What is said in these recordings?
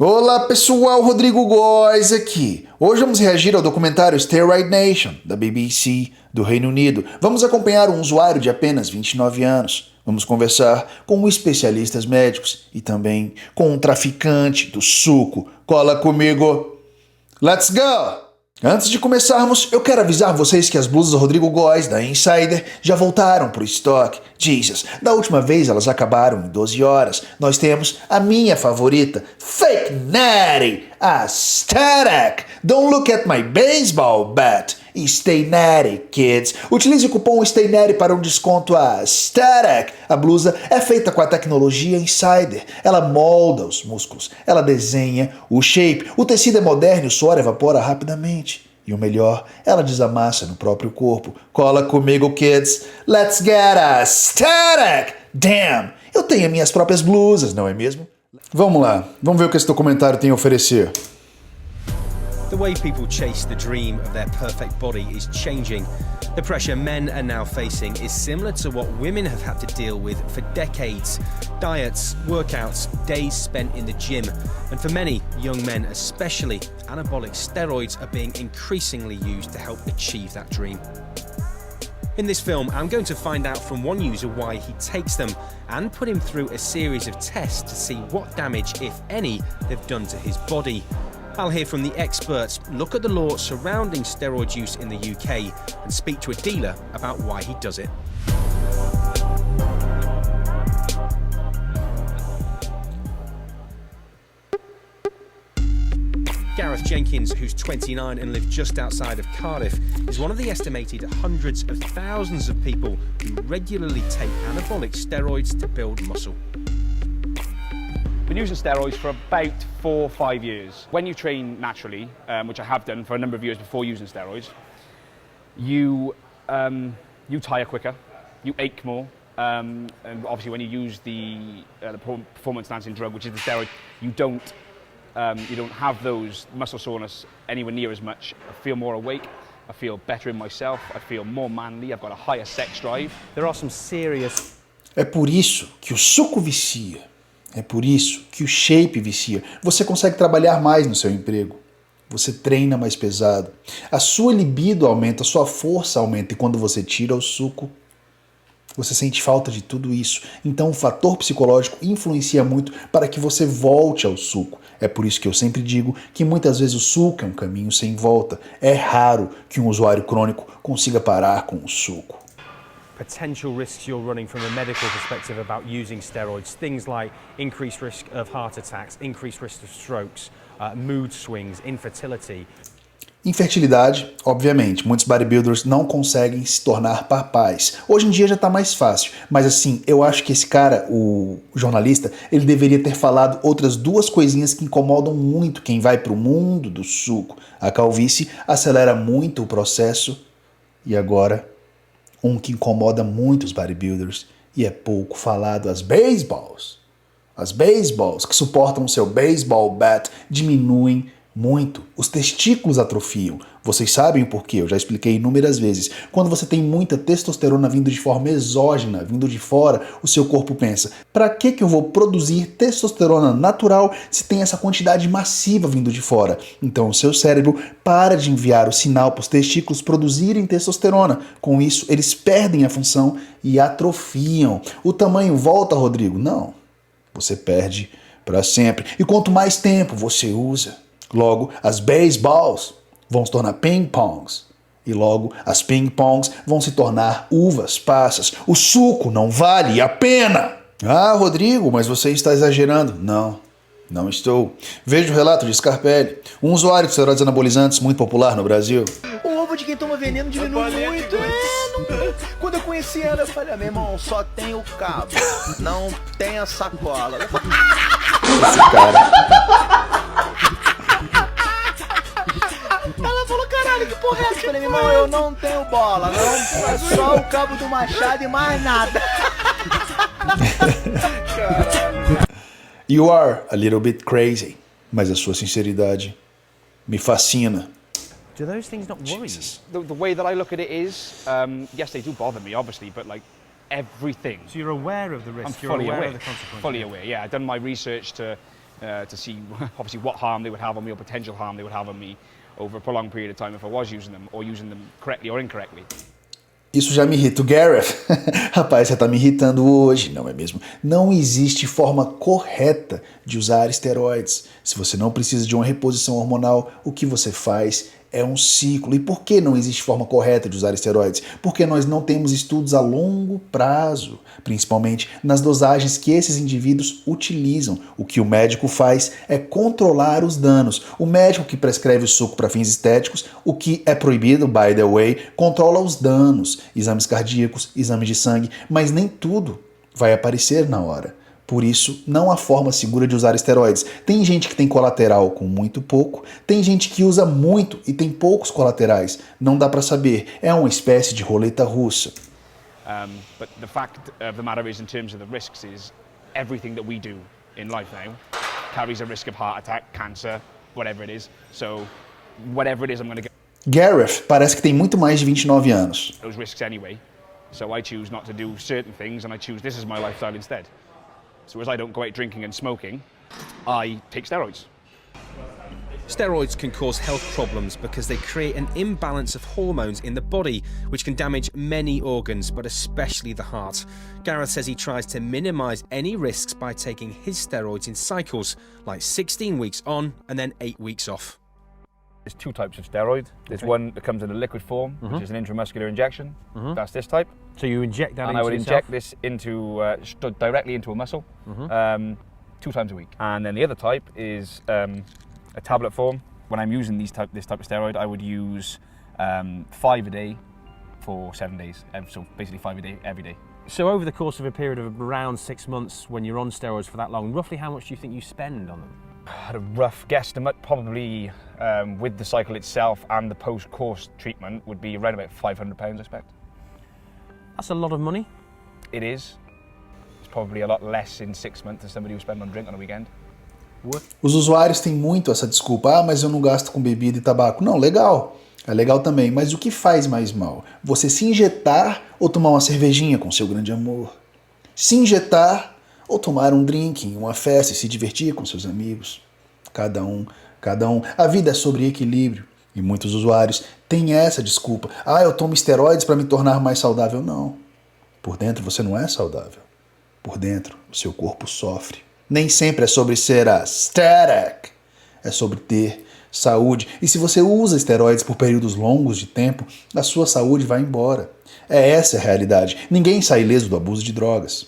Olá pessoal, Rodrigo Góes aqui. Hoje vamos reagir ao documentário Steroid Nation, da BBC, do Reino Unido. Vamos acompanhar um usuário de apenas 29 anos. Vamos conversar com especialistas médicos e também com um traficante do SUCO. Cola comigo! Let's go! Antes de começarmos, eu quero avisar vocês que as blusas Rodrigo Góes, da Insider, já voltaram pro estoque. Jesus, da última vez elas acabaram em 12 horas. Nós temos a minha favorita, Fake Natty, a Static. Don't look at my baseball bat. E Stay Natty, kids. Utilize o cupom Stay Natty para um desconto a Static. A blusa é feita com a tecnologia Insider. Ela molda os músculos, ela desenha o shape. O tecido é moderno e o suor evapora rapidamente. E o melhor, ela desamassa no próprio corpo. Cola comigo, kids. Let's get a Static! Damn! Eu tenho minhas próprias blusas, não é mesmo? Vamos lá, vamos ver o que esse documentário tem a oferecer. The way people chase the dream of their perfect body is changing. The pressure men are now facing is similar to what women have had to deal with for decades. Diets, workouts, days spent in the gym. And for many young men especially, anabolic steroids are being increasingly used to help achieve that dream. In this film, I'm going to find out from one user why he takes them and put him through a series of tests to see what damage, if any, they've done to his body. I'll hear from the experts, look at the law surrounding steroid use in the UK, and speak to a dealer about why he does it. Gareth Jenkins, who's 29 and lives just outside of Cardiff, is one of the estimated hundreds of thousands of people who regularly take anabolic steroids to build muscle. Been using steroids for about 4 or 5 years. When you train naturally, which I have done for a number of years before using steroids, you tire quicker, you ache more, and obviously when you use the performance-enhancing drug, which is the steroid, you don't have those muscle soreness anywhere near as much. I feel more awake, I feel better in myself, I feel more manly, I've got a higher sex drive. There are some serious... É por isso que o suco vicia. É por isso que o shape vicia. Você consegue trabalhar mais no seu emprego. Você treina mais pesado. A sua libido aumenta, a sua força aumenta. E quando você tira o suco, você sente falta de tudo isso. Então o fator psicológico influencia muito para que você volte ao suco. É por isso que eu sempre digo que muitas vezes o suco é um caminho sem volta. É raro que um usuário crônico consiga parar com o suco. Potential risks you're running from a medical perspective about using steroids, things like increased risk of heart attacks, increased risk of strokes, mood swings, infertility. Infertilidade, obviamente, muitos bodybuilders não conseguem se tornar papais. Hoje em dia já está mais fácil, mas assim, eu acho que esse cara, o jornalista, ele deveria ter falado outras duas coisinhas que incomodam muito quem vai para o mundo do suco. A calvície acelera muito o processo e agora... um que incomoda muito os bodybuilders e é pouco falado, as baseballs. As baseballs que suportam o seu baseball bat diminuem muito. Os testículos atrofiam. Vocês sabem o porquê, eu já expliquei inúmeras vezes. Quando você tem muita testosterona vindo de forma exógena, vindo de fora, o seu corpo pensa, para que eu vou produzir testosterona natural se tem essa quantidade massiva vindo de fora? Então o seu cérebro para de enviar o sinal para os testículos produzirem testosterona. Com isso, eles perdem a função e atrofiam. O tamanho volta, Rodrigo? Não. Você perde para sempre. E quanto mais tempo você usa, logo as baseballs vão se tornar ping-pongs. E logo as ping-pongs vão se tornar uvas passas. O suco não vale a pena. Ah, Rodrigo, mas você está exagerando. Não, não estou. Veja o relato de Scarpelli, um usuário de esteroides anabolizantes muito popular no Brasil. O ovo de quem toma veneno diminui muito. Quando eu conheci ela, eu falei, meu irmão, só tem o cabo, não tem a sacola. Esse cara... Ela falou, caralho, que porra é essa? Eu falei, meu irmão, eu não tenho bola, não, é só o cabo do machado e mais nada. You are a little bit crazy, mas a sua sinceridade me fascina. Do those things not worry you? The way that I look at it is, yes, they do bother me, obviously, but like everything. So you're aware of the risk, I'm you're fully aware aware of the consequences? Fully aware, yeah. I've done my research to to see obviously what harm they would have on me or potential harm they would have on me over a prolonged period of time if I was using them or using them correctly or incorrectly. Isso já me irrita. O Gareth, rapaz, você tá me irritando hoje, não é mesmo? Não existe forma correta de usar esteroides. Se você não precisa de uma reposição hormonal, o que você faz é um ciclo. E por que não existe forma correta de usar esteroides? Porque nós não temos estudos a longo prazo, principalmente nas dosagens que esses indivíduos utilizam. O que o médico faz é controlar os danos. O médico que prescreve o suco para fins estéticos, o que é proibido, by the way, controla os danos, exames cardíacos, exames de sangue, mas nem tudo vai aparecer na hora. Por isso, não há forma segura de usar esteroides. Tem gente que tem colateral com muito pouco, tem gente que usa muito e tem poucos colaterais. Não dá para saber. É uma espécie de roleta russa. But the fact of the matter is, in terms of the risks, is everything that we do in life now carries a risk of heart attack, cancer, whatever it is. So, whatever it is, I'm going to get Gareth parece que tem muito mais de 29 anos. those risks anyway. So I choose not to do certain things, and I choose this is my lifestyle instead. So as I don't go out drinking and smoking, I take steroids. Steroids can cause health problems because they create an imbalance of hormones in the body, which can damage many organs, but especially the heart. Gareth says he tries to minimise any risks by taking his steroids in cycles, like 16 weeks on and then 8 weeks off. There's two types of steroid. There's one that comes in a liquid form, which is an intramuscular injection. That's this type. So you inject that And into I would yourself? inject this into directly into a muscle 2 times a week. And then the other type is a tablet form. When I'm using this type of steroid, I would use 5 a day for 7 days. So basically 5 a day every day. So over the course of a period of around 6 months, when you're on steroids for that long, roughly how much do you think you spend on them? At a rough guesstimate, probably with the cycle itself and the post-course treatment would be around about £500, I expect. That's a lot of money. It is. It's probably a lot less in 6 months than somebody who spend on drink on a weekend. Os usuários têm muito essa desculpa. Ah, mas eu não gasto com bebida e tabaco. Não, legal. É legal também. Mas o que faz mais mal? Você se injetar ou tomar uma cervejinha com seu grande amor? Se injetar ou tomar um drink em uma festa e se divertir com seus amigos? Cada um. A vida é sobre equilíbrio. E muitos usuários têm essa desculpa. Ah, eu tomo esteroides para me tornar mais saudável. Não. Por dentro você não é saudável. Por dentro o seu corpo sofre. Nem sempre é sobre ser aesthetic. É sobre ter saúde. E se você usa esteroides por períodos longos de tempo, a sua saúde vai embora. Essa a realidade. Ninguém sai ileso do abuso de drogas.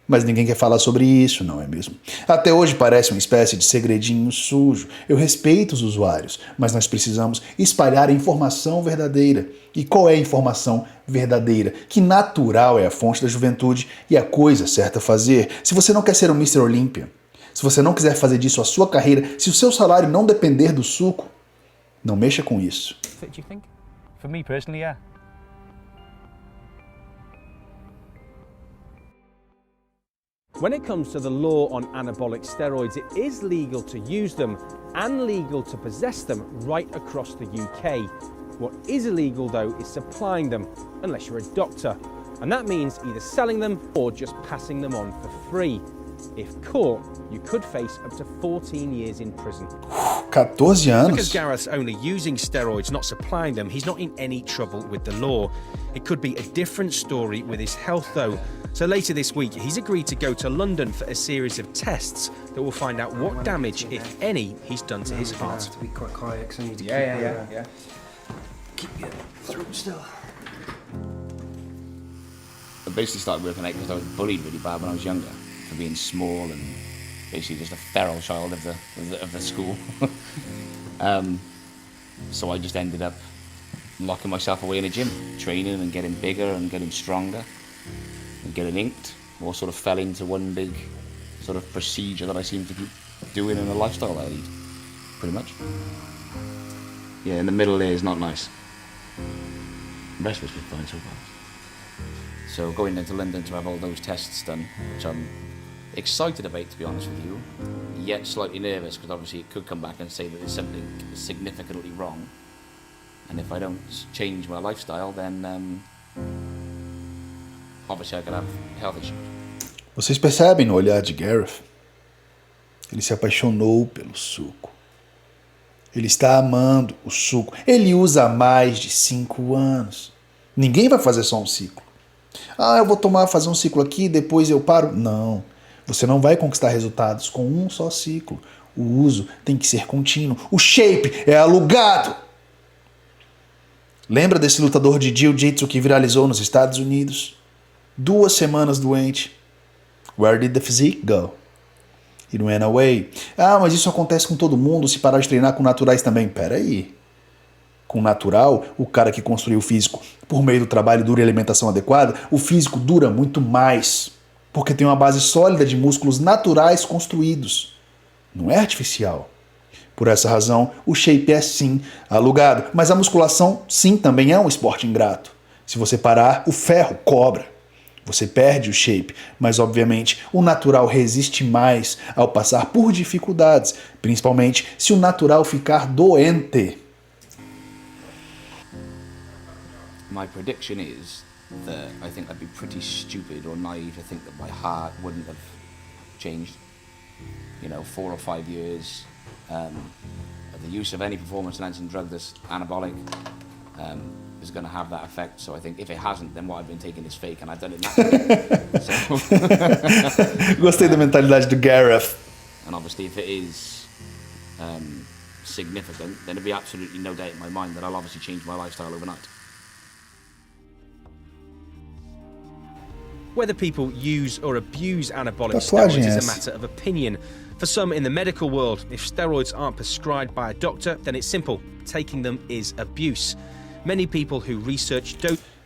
Mas ninguém quer falar sobre isso, não é mesmo? Até hoje parece uma espécie de segredinho sujo. Eu respeito os usuários, mas nós precisamos espalhar a informação verdadeira. E qual é a informação verdadeira? Que natural é a fonte da juventude e a coisa certa a fazer. Se você não quer ser um Mr. Olympia, se você não quiser fazer disso a sua carreira, se o seu salário não depender do suco, não mexa com isso. Do you think? For me personally, yeah. When it comes to the law on anabolic steroids, it is legal to use them and legal to possess them right across the UK. What is illegal, though, is supplying them, unless you're a doctor. And that means either selling them or just passing them on for free. If caught, you could face up to 14 years in prison. 14 anos? Because Gareth's only using steroids, not supplying them, he's not in any trouble with the law. It could be a different story with his health, though. So later this week, he's agreed to go to London for a series of tests that will find out what damage, if any, he's done to his heart. To be quite quiet because I need to keep your throat still. I basically started working out because I was bullied really bad when I was younger for being small and basically just a feral child of the school. So I just ended up locking myself away in a gym, training and getting bigger and getting stronger and getting inked. All sort of fell into one big sort of procedure that I seem to keep doing in a lifestyle that I lead, pretty much. Yeah, in the middle there is not nice. The rest of it's been fine so far. So going down to London to have all those tests done, which I'm excited about, to be honest with you, yet slightly nervous because obviously it could come back and say that there's something significantly wrong, and if I don't change my lifestyle, then obviously I could have health issues. Vocês percebem no olhar de Gareth? Ele se apaixonou pelo suco. Ele está amando o suco. Ele usa há mais de 5 anos. Ninguém vai fazer só um ciclo. Ah, eu vou fazer um ciclo aqui, depois eu paro. Não. Você não vai conquistar resultados com um só ciclo. O uso tem que ser contínuo. O shape é alugado. Lembra desse lutador de jiu-jitsu que viralizou nos Estados Unidos? 2 semanas doente. Where did the physique go? It went away. Ah, mas isso acontece com todo mundo, se parar de treinar com naturais também. Pera aí. Com natural, o cara que construiu o físico por meio do trabalho duro e alimentação adequada, o físico dura muito mais. Porque tem uma base sólida de músculos naturais construídos. Não é artificial. Por essa razão, o shape é sim alugado. Mas a musculação, sim, também é um esporte ingrato. Se você parar, o ferro cobra. Você perde o shape, mas obviamente o natural resiste mais ao passar por dificuldades, principalmente se o natural ficar doente. My prediction is that I think I'd be pretty stupid or naive to think that my heart wouldn't have changed. 4 or 5 years. The use of any performance-enhancing drug that's anabolic is going to have that effect. So I think if it hasn't, then what I've been taking is fake, and I've done it naturally. Gostei da mentalidade do Gareth. And obviously, if it is significant, then there'd be absolutely no doubt in my mind that I'll obviously change my lifestyle overnight. Whether people use or abuse anabolic Tatuagem steroids is essa. a matter of opinion. For some in the medical world, if steroids aren't prescribed by a doctor, then it's simple. Taking them is abuse. Many people who research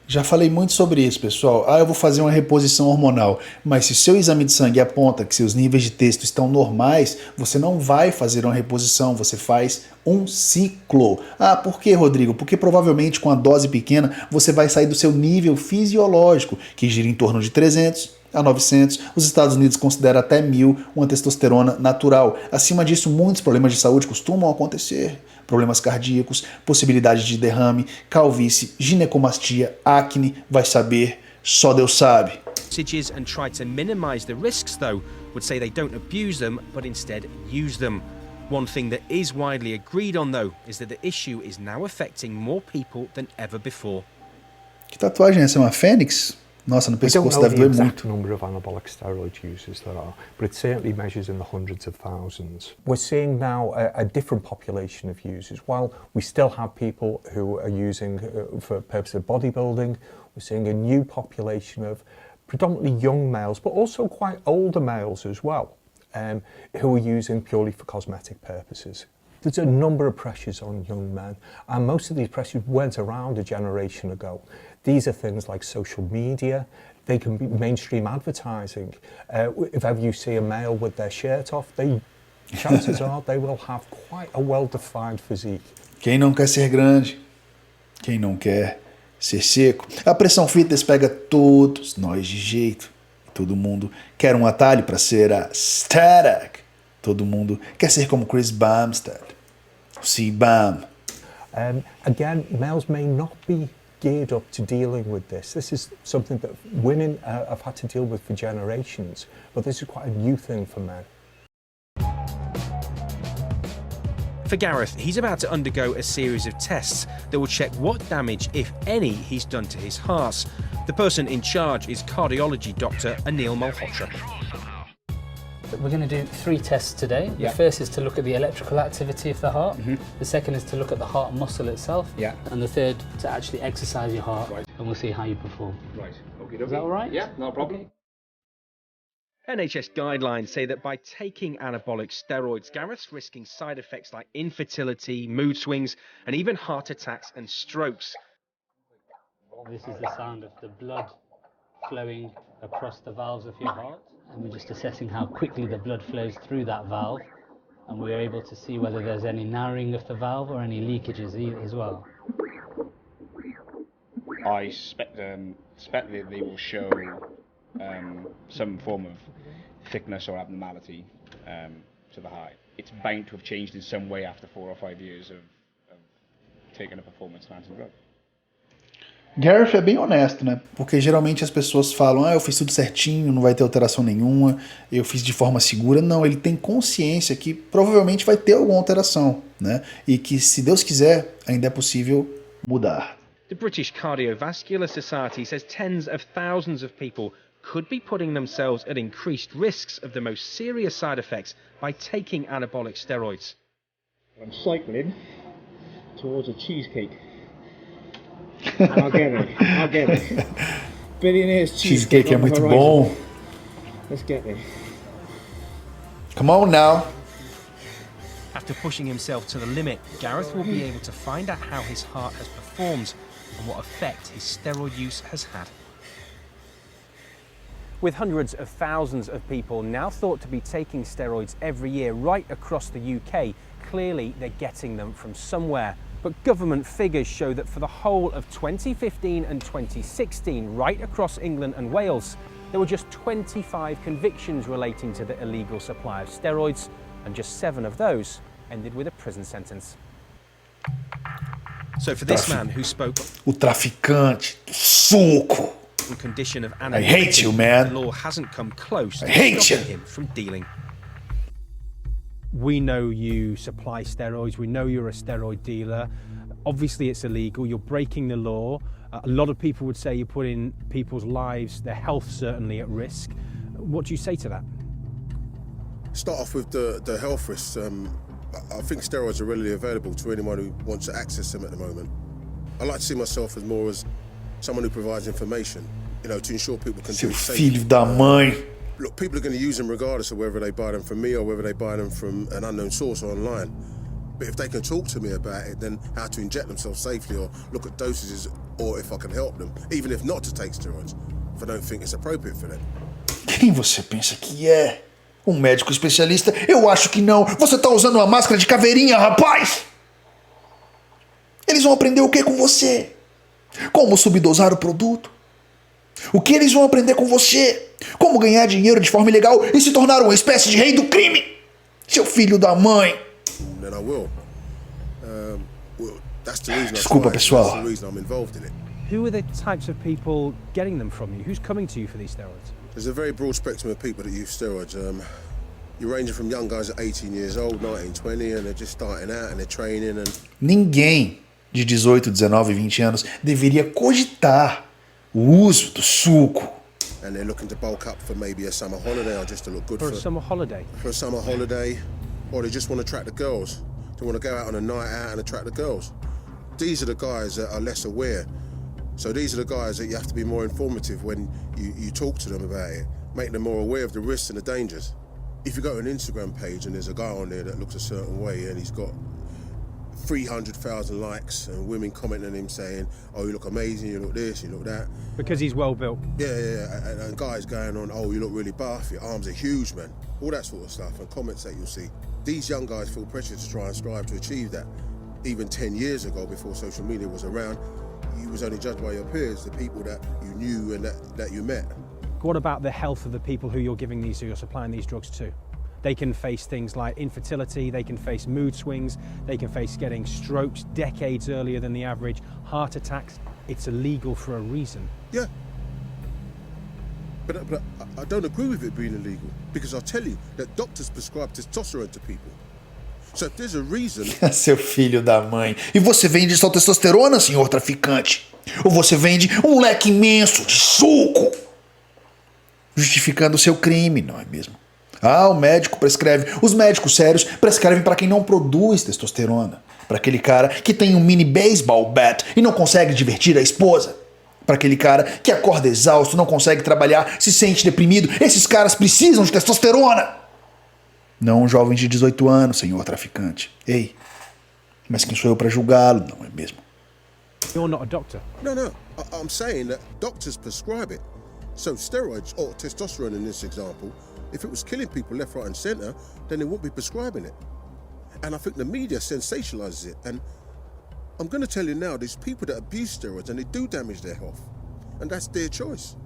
Já falei muito sobre isso, pessoal. Ah, eu vou fazer uma reposição hormonal. Mas se seu exame de sangue aponta que seus níveis de testo estão normais, você não vai fazer uma reposição, você faz um ciclo. Ah, por que, Rodrigo? Porque provavelmente com a dose pequena você vai sair do seu nível fisiológico, que gira em torno de 300 a 900. Os Estados Unidos consideram até 1000 uma testosterona natural. Acima disso, muitos problemas de saúde costumam acontecer. Problemas cardíacos, possibilidade de derrame, calvície, ginecomastia, acne, vai saber, só Deus sabe. dosages and try to minimize the risks, though, would say they don't abuse them, but instead use them. One thing that is widely agreed on, though, is that the issue is now affecting more people than ever before. Que tatuagem é essa? É uma fênix? Nossa, no We don't pescoço know deve the doer exact muito. number of anabolic steroid users there are, but it certainly measures in the hundreds of thousands. We're seeing now a different population of users. While we still have people who are using for purposes of bodybuilding, we're seeing a new population of predominantly young males, but also quite older males as well, who are using purely for cosmetic purposes. There's a number of pressures on young men, and most of these pressures weren't around a generation ago. These are things like social media, they can be mainstream advertising. If ever you see a male with their shirt off, chances are they will have quite a well-defined physique. Quem não quer ser grande? Quem não quer ser seco? A pressão fitness pega todos nós de jeito. Todo mundo quer um atalho para ser a static. Todo mundo quer ser como Chris Bumstead. C-Bum. Again, males may not be geared up to dealing with this. This is something that women have had to deal with for generations, but this is quite a new thing for men. For Gareth, he's about to undergo a series of tests that will check what damage, if any, he's done to his heart. The person in charge is cardiology doctor Anil Malhotra. We're going to do 3 tests today. Yeah. The first is to look at the electrical activity of the heart. Mm-hmm. The second is to look at the heart muscle itself. Yeah. And the third, to actually exercise your heart. Right. And we'll see how you perform. Right. Okay. Is that all right? Yeah, no problem. Okay. NHS guidelines say that by taking anabolic steroids, Gareth's risking side effects like infertility, mood swings, and even heart attacks and strokes. This is the sound of the blood flowing across the valves of your heart. And we're just assessing how quickly the blood flows through that valve. And we're able to see whether there's any narrowing of the valve or any leakages as well. I suspect that they will show some form of thickness or abnormality to the heart. It's bound to have changed in some way after 4 or 5 years of taking a performance-enhancing drug. Gareth é bem honesto, né? Porque geralmente as pessoas falam, eu fiz tudo certinho, não vai ter alteração nenhuma, eu fiz de forma segura. Não, ele tem consciência que provavelmente vai ter alguma alteração, né? E que, se Deus quiser, ainda é possível mudar. The British Cardiovascular Society says tens of thousands of people could be putting themselves at increased risks of the most serious side effects by taking anabolic steroids. I'm cycling towards a cheesecake. And I'll get it. Billionaire's Cheesecake é muito bom. Let's get there. Come on now. After pushing himself to the limit, Gareth will be able to find out how his heart has performed and what effect his steroid use has had. With hundreds of thousands of people now thought to be taking steroids every year right across the UK, clearly they're getting them from somewhere. But government figures show that for the whole of 2015 and 2016, right across England and Wales, there were just 25 convictions relating to the illegal supply of steroids, and just 7 of those ended with a prison sentence. So for this man who spoke O traficante do suco. on condition of I hate you, man. the law hasn't come close to I hate stopping you. him from dealing. We know you supply steroids, we know you're a steroid dealer. Obviously it's illegal, you're breaking the law. A lot of people would say you're putting people's lives, their health certainly, at risk. What do you say to that? Start off with the health risks. I think steroids are readily available to anyone who wants to access them at the moment. I like to see myself as more as someone who provides information, to ensure people can Seu do it safely. filho da mãe. Look, people are going to use them regardless of whether they buy them from me or whether they buy them from an unknown source or online. But if they can talk to me about it, then how to inject themselves safely or look at dosages or if I can help them, even if not to take steroids, if I don't think it's appropriate for them. Quem você pensa que é? Um médico especialista? Eu acho que não. Você tá usando uma máscara de caveirinha, rapaz! Eles vão aprender o que com você? Como subdosar o produto? O que eles vão aprender com você? Como ganhar dinheiro de forma ilegal e se tornar uma espécie de rei do crime? Seu filho da mãe! Then I will. That's the reason Desculpa, pessoal. That's the reason I'm involved in it. Who are the types of people getting them from you? Who's coming to you for these steroids? There's a very broad spectrum of people that use steroids. You're ranging from young guys at 18 years old, 19, 20, and they're just starting out and they're training and... Ninguém de 18, 19, 20 anos deveria cogitar o uso do suco. And they're looking to bulk up for maybe a summer holiday or just to look good For a summer holiday? For a summer holiday, or they just want to attract the girls. They want to go out on a night out and attract the girls. These are the guys that are less aware. So these are the guys that you have to be more informative when you talk to them about it. Make them more aware of the risks and the dangers. If you go to an Instagram page and there's a guy on there that looks a certain way and he's got 300,000 likes and women commenting on him saying, oh, you look amazing, you look this, you look that. Because he's well built. Yeah. And guys going on, oh, you look really buff, your arms are huge, man. All that sort of stuff and comments that you'll see. These young guys feel pressure to try and strive to achieve that. Even 10 years ago, before social media was around, you was only judged by your peers, the people that you knew and that you met. What about the health of the people who you're giving these, who you're supplying these drugs to? They can face things like infertility, they can face mood swings, they can face getting strokes decades earlier than the average, heart attacks. It's illegal for a reason. Yeah. But I don't agree with it being illegal because I'll tell you that doctors prescribe testosterone to people. So if there's a reason... Seu filho da mãe. E você vende só testosterona, senhor traficante? Ou você vende um leque imenso de suco? Justificando o seu crime, não é mesmo? Ah, o médico prescreve. Os médicos sérios prescrevem para quem não produz testosterona. Para aquele cara que tem um mini baseball bat e não consegue divertir a esposa. Para aquele cara que acorda exausto, não consegue trabalhar, se sente deprimido. Esses caras precisam de testosterona. Não um jovem de 18 anos, senhor traficante. Ei, mas quem sou eu para julgá-lo, não é mesmo? You're not a doctor. No. I'm saying that doctors prescribe it. So steroids, or testosterone in this example, if it was killing people left, right and centre, then they wouldn't be prescribing it. And I think the media sensationalises it. And I'm going to tell you now, there's people that abuse steroids and they do damage their health. And that's their choice.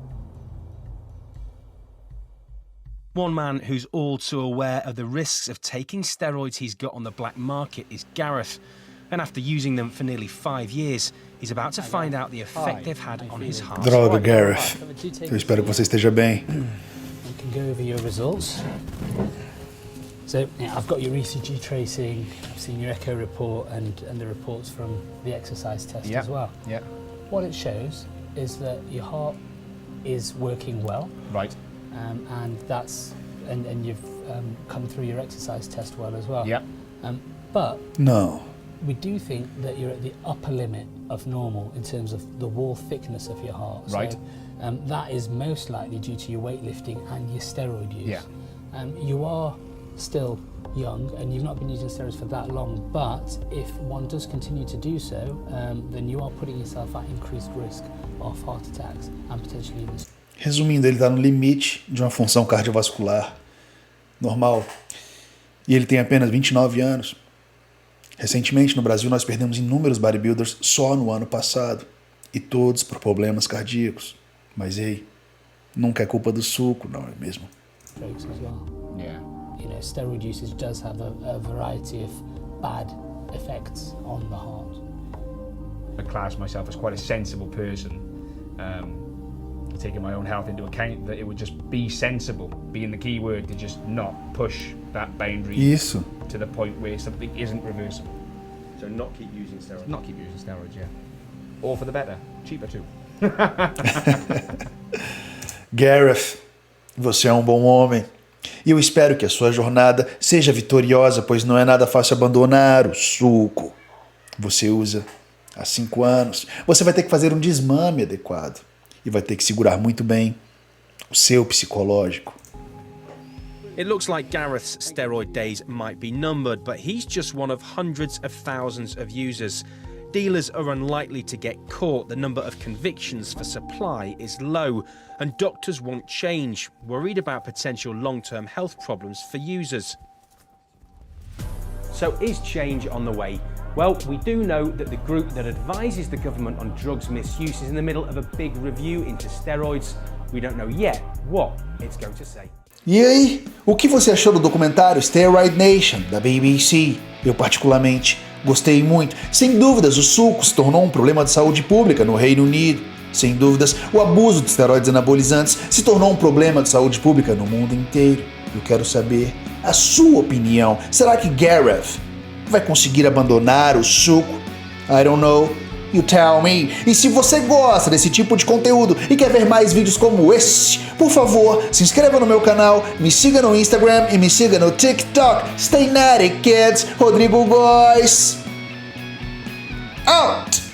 One man who's all too aware of the risks of taking steroids he's got on the black market is Gareth. And after using them for nearly 5 years, he's about to find out the effect they've had on his heart. Droga, Gareth. Eu espero que você esteja bem. We can go over your results. So I've got your ECG tracing, I've seen your echo report and the reports from the exercise test as well. Yeah. What it shows is that your heart is working well. Right. And you've come through your exercise test well as well. Yeah. But No. we do think that you're at the upper limit of normal in terms of the wall thickness of your heart. Right. So that is most likely due to your weightlifting and your steroid use. Yeah. You are still young and you've not been using steroids for that long, but if one does continue to do so, then you are putting yourself at increased risk of heart attacks and potentially even... Resumindo, ele está no limite de uma função cardiovascular normal e ele tem apenas 29 anos. Recentemente no Brasil nós perdemos inúmeros bodybuilders só no ano passado e todos por problemas cardíacos. Mas ei, nunca é culpa do suco, não é mesmo? Strokes as well. Yeah. You know, steroid usage does have a variety of bad effects on the heart. I class myself as quite a sensible person, taking my own health into account, that it would just be sensible, being the key word, to just not push that boundary Isso. to the point where something isn't reversible. So not keep using steroids. Not keep using steroids, yeah. Or for the better, cheaper too. Gareth, você é um bom homem. E eu espero que a sua jornada seja vitoriosa, pois não é nada fácil abandonar o suco. Você usa há 5 anos. Você vai ter que fazer um desmame adequado. E vai ter que segurar muito bem o seu psicológico. It looks like Gareth's steroid days might be numbered, but he's just one of hundreds of thousands of users. Dealers are unlikely to get caught, the number of convictions for supply is low, and doctors want change, worried about potential long-term health problems for users. So is change on the way? Well, we do know that the group that advises the government on drugs misuse is in the middle of a big review into steroids. We don't know yet what it's going to say. E aí, o que você achou do documentário Steroid Nation, da BBC? Eu particularmente gostei muito. Sem dúvidas, o suco se tornou um problema de saúde pública no Reino Unido. Sem dúvidas, o abuso de esteroides anabolizantes se tornou um problema de saúde pública no mundo inteiro. Eu quero saber a sua opinião. Será que Gareth vai conseguir abandonar o suco? I don't know. You tell me. E se você gosta desse tipo de conteúdo e quer ver mais vídeos como esse, por favor, se inscreva no meu canal, me siga no Instagram e me siga no TikTok. Stay natty, kids. Rodrigo Góes. Out!